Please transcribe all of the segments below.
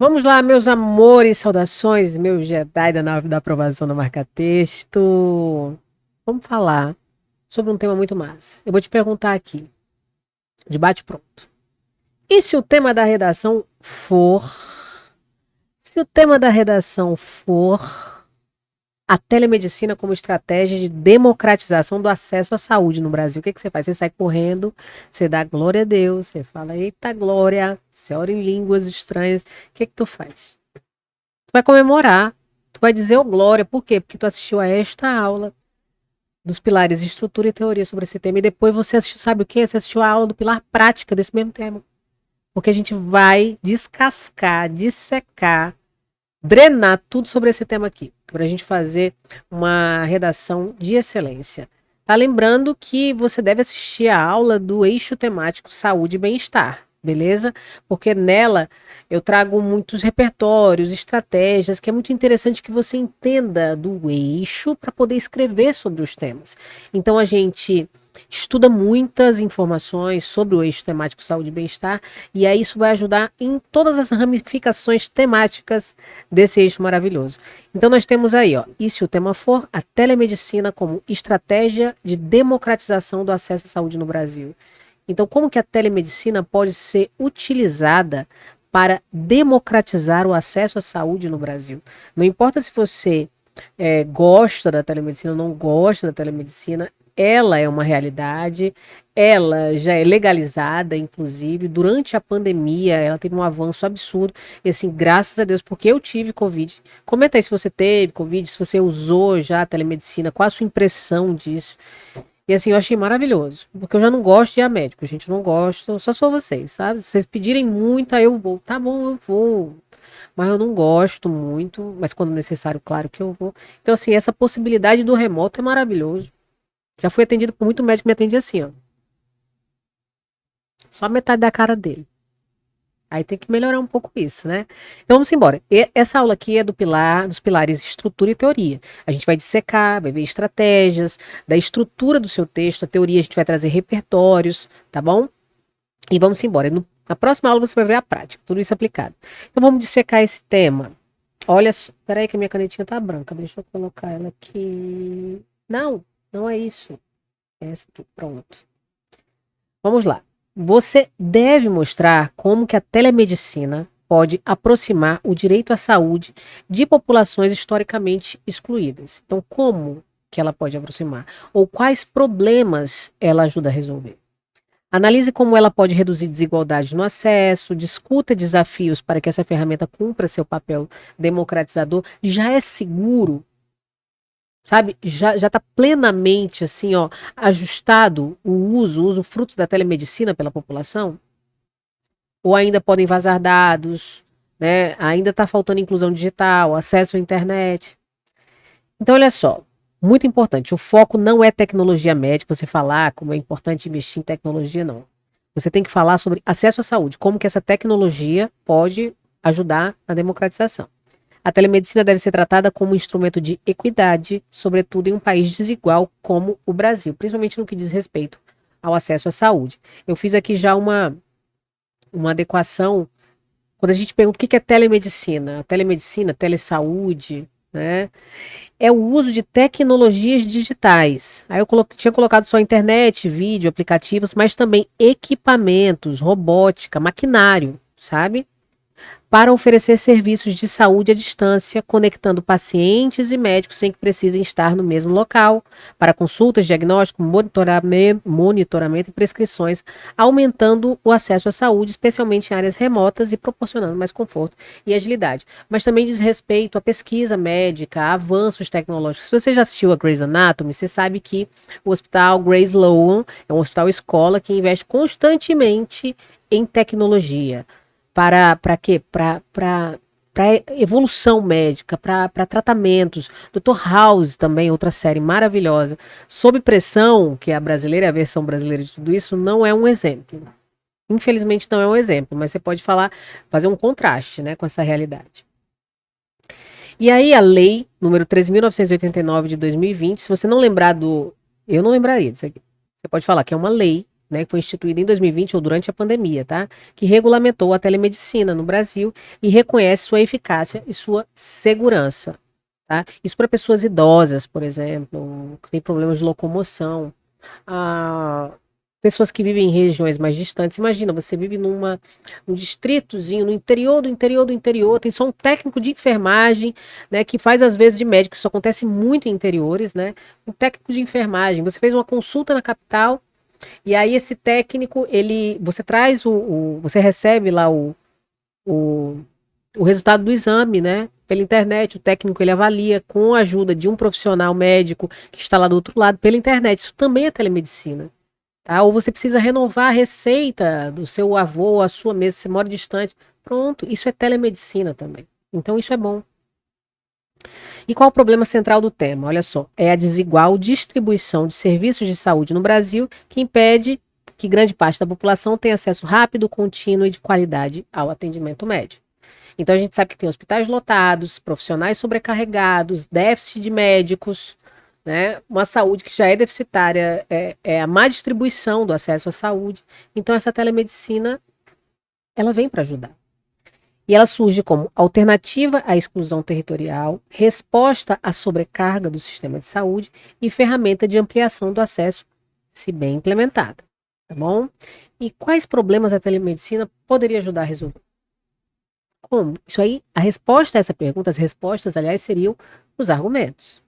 Vamos lá, meus amores, saudações, meu Jedi da nave da aprovação da marca-texto. Vamos falar sobre um tema muito massa. Eu vou te perguntar aqui, de bate-pronto. E se o tema da redação for... Se o tema da redação for a telemedicina como estratégia de democratização do acesso à saúde no Brasil, o que que você faz? Você sai correndo, você dá glória a Deus, você fala, eita glória, você ora em línguas estranhas, o que que tu faz? Tu vai comemorar, tu vai dizer, ô glória, por quê? Porque tu assistiu a esta aula dos pilares de estrutura e teoria sobre esse tema, e depois você assistiu, sabe o quê? Você assistiu a aula do pilar prática desse mesmo tema. Porque a gente vai descascar, dissecar, drenar tudo sobre esse tema aqui, para a gente fazer uma redação de excelência. Tá lembrando que você deve assistir a aula do eixo temático saúde e bem-estar, beleza? Porque nela eu trago muitos repertórios, estratégias, que é muito interessante que você entenda do eixo para poder escrever sobre os temas. Então a gente estuda muitas informações sobre o eixo temático saúde e bem-estar, e aí isso vai ajudar em todas as ramificações temáticas desse eixo maravilhoso. Então nós temos aí, ó, e se o tema for a telemedicina como estratégia de democratização do acesso à saúde no Brasil. Então, como que a telemedicina pode ser utilizada para democratizar o acesso à saúde no Brasil? Não importa se você gosta da telemedicina ou não gosta da telemedicina, ela é uma realidade, ela já é legalizada, inclusive, durante a pandemia, ela teve um avanço absurdo, e assim, graças a Deus, porque eu tive Covid. Comenta aí se você teve Covid, se você usou já a telemedicina, qual a sua impressão disso? E assim, eu achei maravilhoso, porque eu já não gosto de ir a médico, gente, eu não gosto, só sou vocês, sabe? Se vocês pedirem muito, aí eu vou, tá bom, eu vou, mas eu não gosto muito, mas quando necessário, claro que eu vou. Então, assim, essa possibilidade do remoto é maravilhoso. Já fui atendido por muito médico que me atende assim, ó. Só metade da cara dele. Aí tem que melhorar um pouco isso, né? Então vamos embora. Essa aula aqui é dos pilares estrutura e teoria. A gente vai dissecar, vai ver estratégias, da estrutura do seu texto, a teoria a gente vai trazer repertórios, tá bom? E vamos embora. Na próxima aula você vai ver a prática, tudo isso aplicado. Então vamos dissecar esse tema. Olha só, peraí que a minha canetinha tá branca, deixa eu colocar ela aqui. Não, não é isso. É essa aqui, pronto. Vamos lá. Você deve mostrar como que a telemedicina pode aproximar o direito à saúde de populações historicamente excluídas. Então, como que ela pode aproximar? Ou quais problemas ela ajuda a resolver? Analise como ela pode reduzir desigualdade no acesso, discuta desafios para que essa ferramenta cumpra seu papel democratizador. Já é seguro, sabe? Já está plenamente assim, ó, ajustado o uso fruto da telemedicina pela população? Ou ainda podem vazar dados, né? Ainda está faltando inclusão digital, acesso à internet. Então, olha só, muito importante, o foco não é tecnologia médica, você falar como é importante investir em tecnologia, não. Você tem que falar sobre acesso à saúde, como que essa tecnologia pode ajudar na democratização. A telemedicina deve ser tratada como um instrumento de equidade, sobretudo em um país desigual como o Brasil, principalmente no que diz respeito ao acesso à saúde. Eu fiz aqui já uma adequação. Quando a gente pergunta o que é telemedicina, telemedicina, telesaúde, né? É o uso de tecnologias digitais. Aí eu tinha colocado só internet, vídeo, aplicativos, mas também equipamentos, robótica, maquinário, sabe? Para oferecer serviços de saúde à distância, conectando pacientes e médicos sem que precisem estar no mesmo local, para consultas, diagnóstico, monitoramento e prescrições, aumentando o acesso à saúde, especialmente em áreas remotas e proporcionando mais conforto e agilidade. Mas também diz respeito à pesquisa médica, a avanços tecnológicos. Se você já assistiu a Grey's Anatomy, você sabe que o Hospital Grey's Sloan é um hospital escola que investe constantemente em tecnologia. Para quê? Para evolução médica, para tratamentos. Dr. House também, outra série maravilhosa. Sob Pressão, que é a brasileira, a versão brasileira de tudo isso, não é um exemplo. Infelizmente não é um exemplo, mas você pode fazer um contraste, né, com essa realidade. E aí a lei número 13.989 de 2020, se você não lembrar eu não lembraria disso aqui. Você pode falar que é uma lei né, que foi instituída em 2020 ou durante a pandemia, tá? Que regulamentou a telemedicina no Brasil e reconhece sua eficácia e sua segurança, tá? Isso para pessoas idosas, por exemplo, que têm problemas de locomoção, a pessoas que vivem em regiões mais distantes. Imagina, você vive num distritozinho, no interior do interior do interior, tem só um técnico de enfermagem, né, que faz às vezes de médico, isso acontece muito em interiores, né? Um técnico de enfermagem, você fez uma consulta na capital, e aí esse técnico, você traz você recebe lá o, o resultado do exame, né? Pela internet, o técnico ele avalia com a ajuda de um profissional médico que está lá do outro lado pela internet. Isso também é telemedicina. Tá? Ou você precisa renovar a receita do seu avô, a sua mesa, se mora distante. Pronto, isso é telemedicina também. Então isso é bom. E qual o problema central do tema? Olha só, é a desigual distribuição de serviços de saúde no Brasil que impede que grande parte da população tenha acesso rápido, contínuo e de qualidade ao atendimento médico. Então a gente sabe que tem hospitais lotados, profissionais sobrecarregados, déficit de médicos, né? Uma saúde que já é deficitária, é a má distribuição do acesso à saúde. Então essa telemedicina, ela vem para ajudar. E ela surge como alternativa à exclusão territorial, resposta à sobrecarga do sistema de saúde e ferramenta de ampliação do acesso, se bem implementada. Tá bom? E quais problemas a telemedicina poderia ajudar a resolver? Como? Isso aí, a resposta a essa pergunta, as respostas, aliás, seriam os argumentos.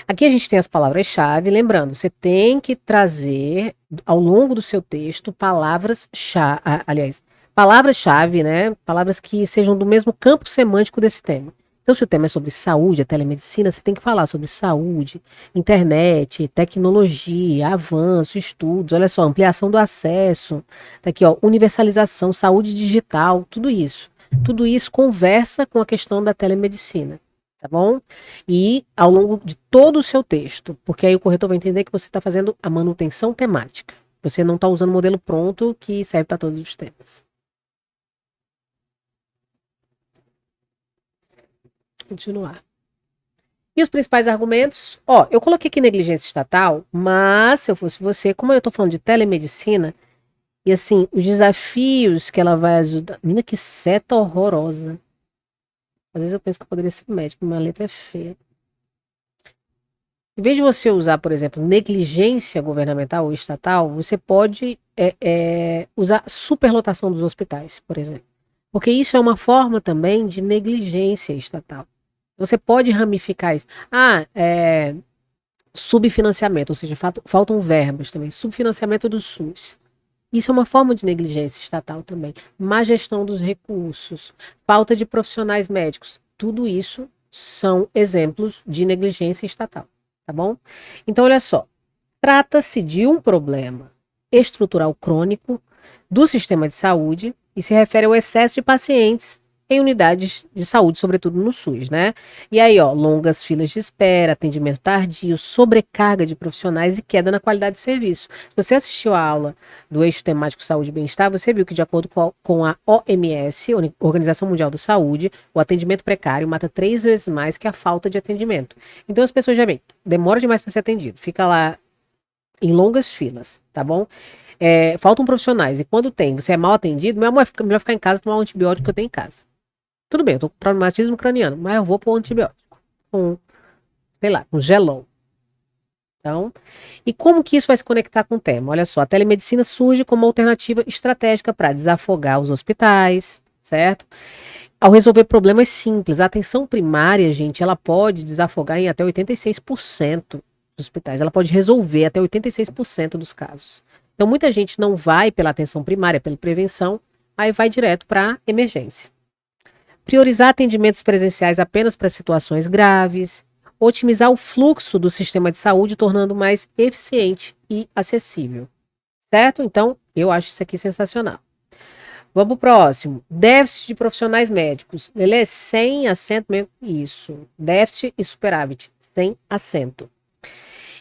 Aqui a gente tem as palavras-chave, lembrando, você tem que trazer ao longo do seu texto palavras-chave, aliás, palavras-chave, né? Palavras que sejam do mesmo campo semântico desse tema. Então, se o tema é sobre saúde, a telemedicina, você tem que falar sobre saúde, internet, tecnologia, avanço, estudos, olha só, ampliação do acesso, tá aqui, ó, universalização, saúde digital, tudo isso. Tudo isso conversa com a questão da telemedicina, tá bom? E ao longo de todo o seu texto, porque aí o corretor vai entender que você está fazendo a manutenção temática. Você não está usando o modelo pronto que serve para todos os temas. Continuar. E os principais argumentos? Ó, eu coloquei aqui negligência estatal, mas se eu fosse você, como eu estou falando de telemedicina, e assim, os desafios que ela vai ajudar. Menina, que seta horrorosa. Às vezes eu penso que eu poderia ser médico, minha letra é feia. Em vez de você usar, por exemplo, negligência governamental ou estatal, você pode usar superlotação dos hospitais, por exemplo. Porque isso é uma forma também de negligência estatal. Você pode ramificar isso. Subfinanciamento, ou seja, faltam verbas também. Subfinanciamento do SUS. Isso é uma forma de negligência estatal também. Má gestão dos recursos, falta de profissionais médicos. Tudo isso são exemplos de negligência estatal, tá bom? Então, olha só. Trata-se de um problema estrutural crônico do sistema de saúde e se refere ao excesso de pacientes em unidades de saúde, sobretudo no SUS, né? E aí, ó, longas filas de espera, atendimento tardio, sobrecarga de profissionais e queda na qualidade de serviço. Se você assistiu a aula do eixo temático Saúde e Bem-Estar, você viu que, de acordo com a OMS, Organização Mundial da Saúde, o atendimento precário mata 3 vezes mais que a falta de atendimento. Então, as pessoas já veem, demora demais para ser atendido, fica lá em longas filas, tá bom? Faltam profissionais, e quando tem, você é mal atendido, melhor ficar em casa e tomar um antibiótico que eu tenho em casa. Tudo bem, eu tô com traumatismo craniano, mas eu vou pôr um antibiótico. Sei lá, um gelol. Então, e como que isso vai se conectar com o tema? Olha só, a telemedicina surge como alternativa estratégica para desafogar os hospitais, certo? Ao resolver problemas simples, a atenção primária, gente, ela pode desafogar em até 86% dos hospitais. Ela pode resolver até 86% dos casos. Então, muita gente não vai pela atenção primária, pela prevenção, aí vai direto para emergência. Priorizar atendimentos presenciais apenas para situações graves. Otimizar o fluxo do sistema de saúde, tornando mais eficiente e acessível. Certo? Então, eu acho isso aqui sensacional. Vamos pro próximo. Déficit de profissionais médicos. Ele é sem acento mesmo. Isso. Déficit e superávit. Sem acento.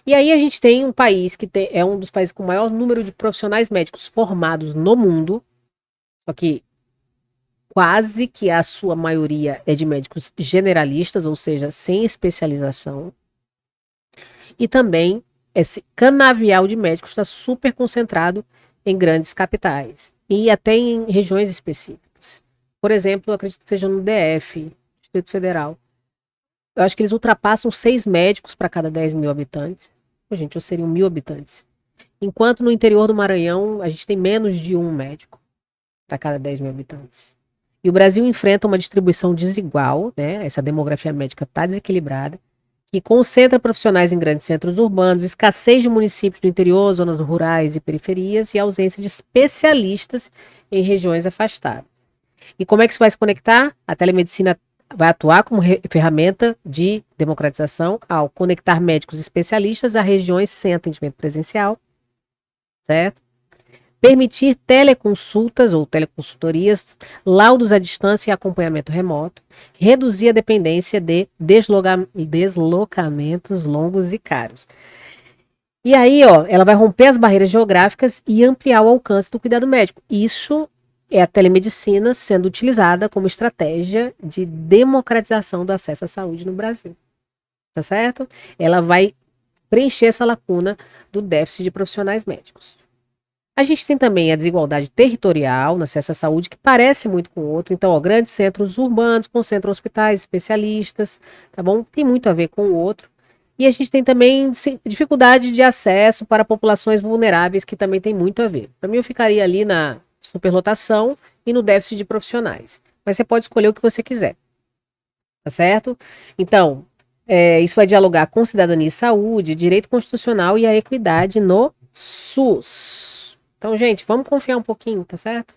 E aí a gente tem um país que é um dos países com o maior número de profissionais médicos formados no mundo. Só que quase que a sua maioria é de médicos generalistas, ou seja, sem especialização. E também esse canavial de médicos está super concentrado em grandes capitais e até em regiões específicas. Por exemplo, eu acredito que seja no DF, Distrito Federal. Eu acho que eles ultrapassam 6 médicos para cada 10 mil habitantes. Pô, gente, ou seriam 1.000 habitantes. Enquanto no interior do Maranhão, a gente tem menos de um médico para cada 10 mil habitantes. E o Brasil enfrenta uma distribuição desigual, né? Essa demografia médica está desequilibrada, que concentra profissionais em grandes centros urbanos, escassez de municípios do interior, zonas rurais e periferias e ausência de especialistas em regiões afastadas. E como é que isso vai se conectar? A telemedicina vai atuar como ferramenta de democratização ao conectar médicos especialistas a regiões sem atendimento presencial, certo? Permitir teleconsultas ou teleconsultorias, laudos à distância e acompanhamento remoto, reduzir a dependência de deslocamentos longos e caros. E aí, ó, ela vai romper as barreiras geográficas e ampliar o alcance do cuidado médico. Isso é a telemedicina sendo utilizada como estratégia de democratização do acesso à saúde no Brasil. Tá certo? Ela vai preencher essa lacuna do déficit de profissionais médicos. A gente tem também a desigualdade territorial no acesso à saúde, que parece muito com o outro. Então, ó, grandes centros urbanos concentram hospitais, especialistas, tá bom? Tem muito a ver com o outro. E a gente tem também dificuldade de acesso para populações vulneráveis, que também tem muito a ver. Para mim, eu ficaria ali na superlotação e no déficit de profissionais. Mas você pode escolher o que você quiser, tá certo? Então, isso vai dialogar com cidadania e saúde, direito constitucional e a equidade no SUS. Então, gente, vamos confiar um pouquinho, tá certo?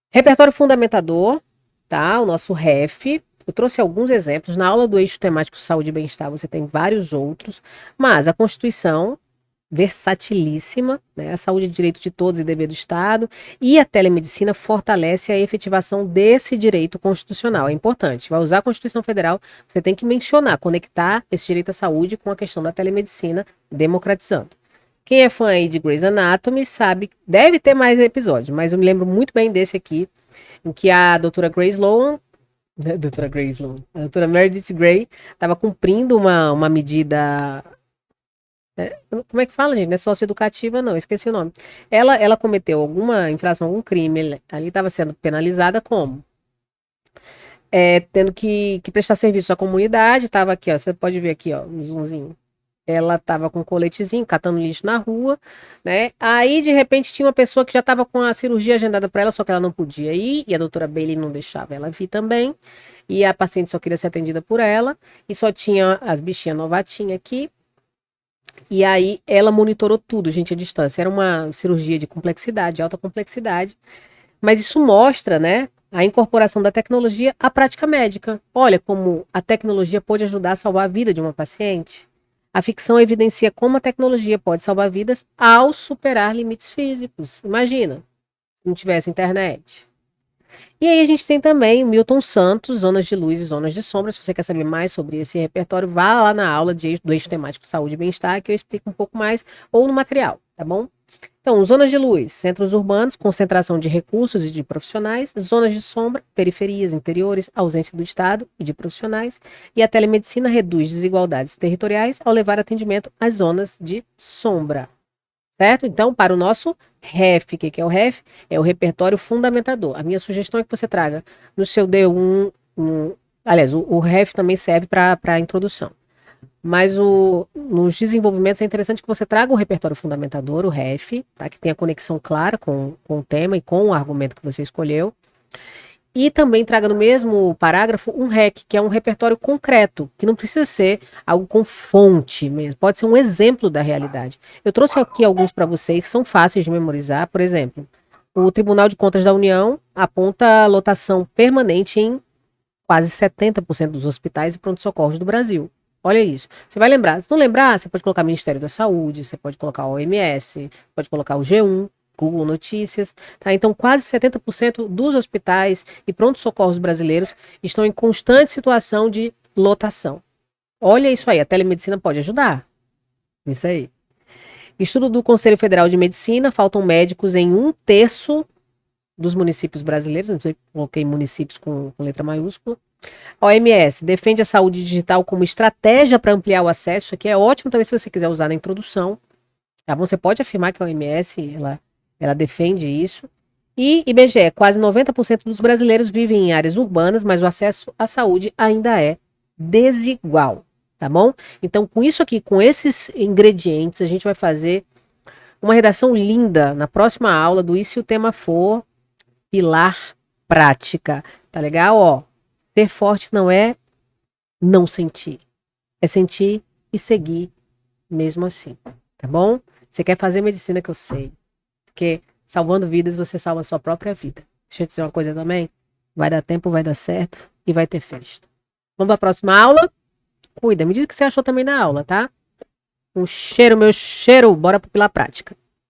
Repertório fundamentador, tá? O nosso REF. Eu trouxe alguns exemplos. Na aula do eixo temático saúde e bem-estar você tem vários outros, mas a Constituição, versatilíssima, né? A saúde é direito de todos e dever do Estado, e a telemedicina fortalece a efetivação desse direito constitucional. É importante. Vai usar a Constituição Federal, você tem que mencionar, conectar esse direito à saúde com a questão da telemedicina, democratizando. Quem é fã aí de Grey's Anatomy sabe, deve ter mais episódios, mas eu me lembro muito bem desse aqui, em que a doutora Grace Sloan, a doutora Meredith Grey, estava cumprindo uma medida. Como é que fala, gente? Não é socioeducativa, não, esqueci o nome. Ela cometeu alguma infração, algum crime, ali estava sendo penalizada como? Tendo que prestar serviço à comunidade, estava aqui, ó, você pode ver aqui, ó, um zoomzinho. Ela estava com um coletezinho, catando lixo na rua, né? Aí, de repente, tinha uma pessoa que já estava com a cirurgia agendada para ela, só que ela não podia ir, e a doutora Bailey não deixava ela vir também, e a paciente só queria ser atendida por ela, e só tinha as bichinhas novatinhas aqui, e aí ela monitorou tudo, gente, à distância. Era uma cirurgia de complexidade, alta complexidade, mas isso mostra, né, a incorporação da tecnologia à prática médica. Olha como a tecnologia pode ajudar a salvar a vida de uma paciente. A ficção evidencia como a tecnologia pode salvar vidas ao superar limites físicos. Imagina, se não tivesse internet. E aí a gente tem também Milton Santos, Zonas de Luz e Zonas de Sombra. Se você quer saber mais sobre esse repertório, vá lá na aula do eixo temático Saúde e Bem-Estar, que eu explico um pouco mais, ou no material, tá bom? Então, zonas de luz, centros urbanos, concentração de recursos e de profissionais, zonas de sombra, periferias, interiores, ausência do Estado e de profissionais, e a telemedicina reduz desigualdades territoriais ao levar atendimento às zonas de sombra. Certo? Então, para o nosso REF, o que é o REF? É o repertório fundamentador. A minha sugestão é que você traga no seu D1, aliás, o REF também serve para a introdução. Mas nos desenvolvimentos é interessante que você traga o repertório fundamentador, o REF, tá? Que tenha conexão clara com o tema e com o argumento que você escolheu. E também traga no mesmo parágrafo um REC, que é um repertório concreto, que não precisa ser algo com fonte mesmo, pode ser um exemplo da realidade. Eu trouxe aqui alguns para vocês que são fáceis de memorizar. Por exemplo, o Tribunal de Contas da União aponta lotação permanente em quase 70% dos hospitais e pronto-socorros do Brasil. Olha isso. Você vai lembrar. Se não lembrar, você pode colocar Ministério da Saúde, você pode colocar o OMS, pode colocar o G1, Google Notícias. Tá? Então, quase 70% dos hospitais e pronto-socorros brasileiros estão em constante situação de lotação. Olha isso aí, a telemedicina pode ajudar. Isso aí. Estudo do Conselho Federal de Medicina, faltam médicos em 1/3 dos municípios brasileiros. Não sei, coloquei municípios com letra maiúscula. A OMS defende a saúde digital como estratégia para ampliar o acesso. Isso aqui é ótimo também se você quiser usar na introdução. Tá bom? Você pode afirmar que a OMS ela defende isso. E IBGE, quase 90% dos brasileiros vivem em áreas urbanas, mas o acesso à saúde ainda é desigual, tá bom? Então, com isso aqui, com esses ingredientes, a gente vai fazer uma redação linda na próxima aula do E se o tema for pilar prática. Tá legal? Ó, ser forte não é não sentir, é sentir e seguir mesmo assim, tá bom? Você quer fazer medicina que eu sei, porque salvando vidas você salva a sua própria vida. Deixa eu te dizer uma coisa também, vai dar tempo, vai dar certo e vai ter festa. Vamos para a próxima aula? Cuida, me diz o que você achou também da aula, tá? Um cheiro, meu cheiro, bora pro pilar prática.